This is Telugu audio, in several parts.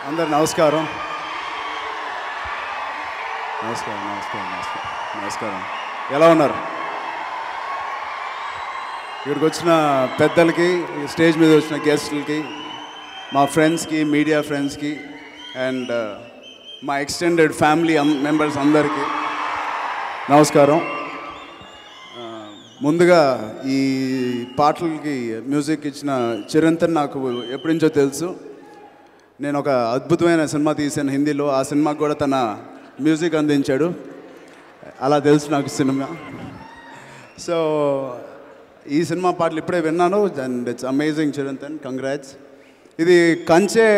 అందరు నమస్కారం. నమస్కారం నమస్కారం నమస్కారం నమస్కారం. ఎలా ఉన్నారు? ఇక్కడికి వచ్చిన పెద్దలకి, స్టేజ్ మీద వచ్చిన గెస్టులకి, మా ఫ్రెండ్స్కి, మీడియా ఫ్రెండ్స్కి అండ్ మా ఎక్స్టెండెడ్ ఫ్యామిలీ మెంబర్స్ అందరికీ నమస్కారం. ముందుగా ఈ పాటలకి మ్యూజిక్ ఇచ్చిన చిరంతన్ నాకు ఎప్పటి నుంచో తెలుసు. నేను ఒక అద్భుతమైన సినిమా తీసాను హిందీలో, ఆ సినిమాకి కూడా తన మ్యూజిక్ అందించాడు. అలా తెలుసు నాకు సినిమా. సో ఈ సినిమా పాటలు ఇప్పుడే విన్నాను and it's amazing Chirantan, congrats. ఇది కంచే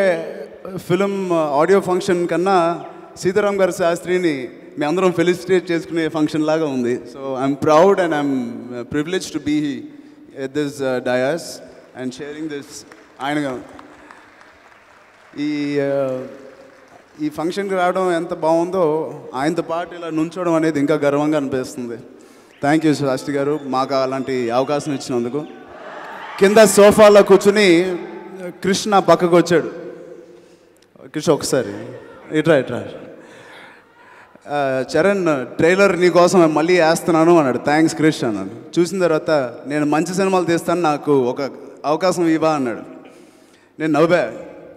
ఫిలిం ఆడియో ఫంక్షన్ కన్నా సీతారాం గారి శాస్త్రిని మీ అందరం ఫెలిసిటేట్ చేసుకునే ఫంక్షన్ లాగా ఉంది. So I'm proud and I'm privilege to be at this dais and sharing this. ఆయన ఈ ఫంక్షన్కి రావడం ఎంత బాగుందో, ఆయనతో పాటు ఇలా నుంచోవడం అనేది ఇంకా గర్వంగా అనిపిస్తుంది. థ్యాంక్ యూ శాస్త్రి గారు, మాకు అలాంటి అవకాశం ఇచ్చినందుకు. కింద సోఫాలో కూర్చుని కృష్ణ పక్కకు వచ్చాడు. కృష్ణ ఒకసారి ఇట్రా ఇట్రా, చరణ్ ట్రైలర్ నీకోసం మళ్ళీ వేస్తున్నాను అన్నాడు. థ్యాంక్స్ క్రిష్ అన్నాడు. చూసిన తర్వాత నేను మంచి సినిమాలు తీస్తాను, నాకు ఒక అవకాశం ఇవ్వా అన్నాడు. నేను నవ్వా.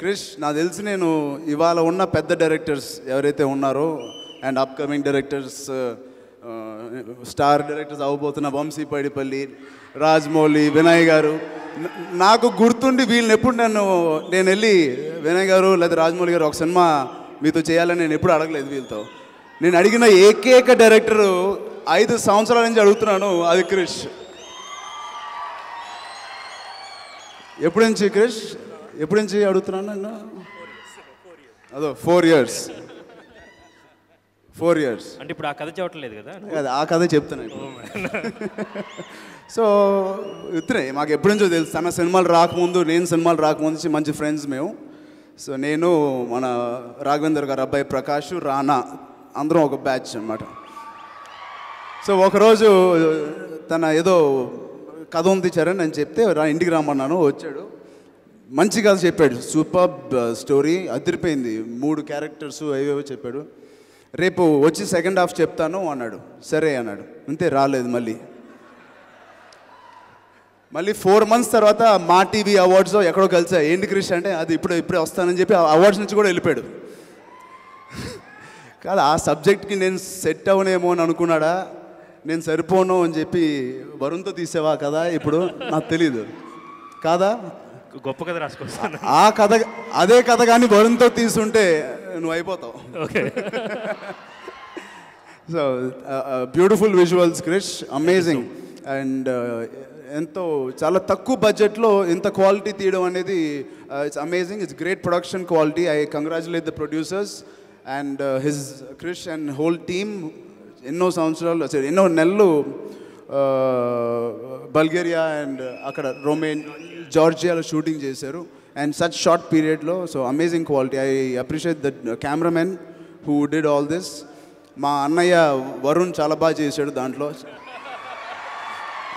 క్రిష్, నాకు తెలిసి నేను ఇవాళ ఉన్న పెద్ద డైరెక్టర్స్ ఎవరైతే ఉన్నారో and upcoming directors, star directors అవ్వబోతున్న వంశీ పైడిపల్లి, రాజమౌళి, వినయ్ గారు, నాకు గుర్తుండి వీళ్ళని ఎప్పుడు నేను వెళ్ళి వినయ్ గారు లేదా రాజమౌళి గారు ఒక సినిమా మీతో చేయాలని నేను ఎప్పుడు అడగలేదు వీళ్ళతో. నేను అడిగిన ఏకైక డైరెక్టరు 5 సంవత్సరాల నుంచి అడుగుతున్నాను, అది క్రిష్. ఎప్పటి నుంచి క్రిష్, ఎప్పటి నుంచి అడుగుతున్నాను నేను? అదో 4 years. 4 years అంటే ఇప్పుడు ఆ కథ చెప్పట్లేదు కదా? అది ఆ కథ చెప్తాను. సో ఇతనే మాకు ఎప్పటి నుంచో తెలుసు. తన సినిమాలు రాకముందు, నేను సినిమాలు రాకముందు మంచి ఫ్రెండ్స్ మేము. సో నేను, మన రాఘవేందర్ గారు అబ్బాయి ప్రకాష్, రానా, అందరం ఒక బ్యాచ్ అన్నమాట. సో ఒకరోజు తన ఏదో కథ ఉంది చరణ్ అని చెప్తే ఇంటికి రమ్మన్నాను. వచ్చాడు, మంచి కథ చెప్పాడు. సూపర్ స్టోరీ, అదిరిపోయింది. 3 క్యారెక్టర్స్ అవేవో చెప్పాడు. రేపు వచ్చి సెకండ్ హాఫ్ చెప్తాను అన్నాడు. సరే అన్నాడు. అంతే, రాలేదు. మళ్ళీ 4 months తర్వాత మా టీవీ అవార్డ్స్ ఎక్కడో కలిసా. ఏంటి క్రిష్ అంటే, అది ఇప్పుడే వస్తానని చెప్పి అవార్డ్స్ నుంచి కూడా వెళ్ళిపోయాడు. కాదు, ఆ సబ్జెక్ట్కి నేను సెట్ అవనేమో అని అనుకున్నాడా, నేను సరిపోను అని చెప్పి వరుణ్తో తీసావా కదా, ఇప్పుడు నాకు తెలీదు. కాదా, గొప్ప కథ రాసుకొస్తాను. ఆ కథ, అదే కథ కానీ వరుణ్తో తీసుంటే నువ్వు అయిపోతావు. Okay. So beautiful visuals Krish, amazing. And ఎంతో చాలా తక్కువ బడ్జెట్లో ఇంత క్వాలిటీ తీయడం అనేది it's amazing. It's great production quality. I congratulate the producers and his Krish and whole team. ఎన్నో సంవత్సరాలు, ఎన్నో నెలలు బల్గేరియా అండ్ అక్కడ జార్జియాలో షూటింగ్ చేశారు అండ్ సచ్ షార్ట్ పీరియడ్లో. So amazing quality. I appreciate the cameraman who did all this. మా అన్నయ్య వరుణ్ చాలా బాగా చేశాడు దాంట్లో.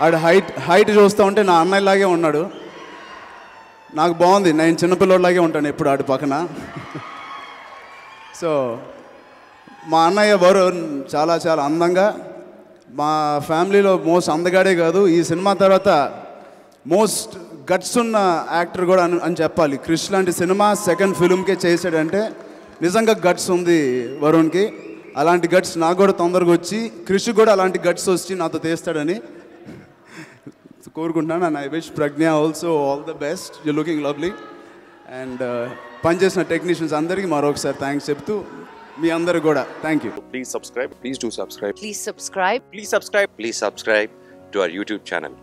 ఆడు హైట్ చూస్తూ ఉంటే నా అన్నయ్యలాగే ఉన్నాడు. నాకు బాగుంది, నేను చిన్నపిల్లలాగే ఉంటాను ఎప్పుడు ఆడు పక్కన. సో మా అన్నయ్య వరుణ్ చాలా చాలా అందంగా, మా ఫ్యామిలీలో మోస్ట్ అందగాడే కాదు, ఈ సినిమా తర్వాత మోస్ట్ గట్స్ ఉన్న యాక్టర్ కూడా అని చెప్పాలి. క్రిష్ లాంటి సినిమా సెకండ్ ఫిల్మ్కే చేశాడంటే నిజంగా గట్స్ ఉంది వరుణ్కి. అలాంటి గట్స్ నాకు కూడా తొందరగా వచ్చి, క్రిష్ కూడా అలాంటి గట్స్ వచ్చి నాతో తీస్తాడని కోరుకుంటున్నాను. And I wish Pragya also all the best. You looking lovely. And పనిచేసిన టెక్నీషియన్స్ అందరికీ మరొకసారి థ్యాంక్స్ చెప్తూ, మీ అందరికి కూడా thank you. Please subscribe. Please do subscribe. Please subscribe. Please subscribe. Please subscribe to our YouTube channel.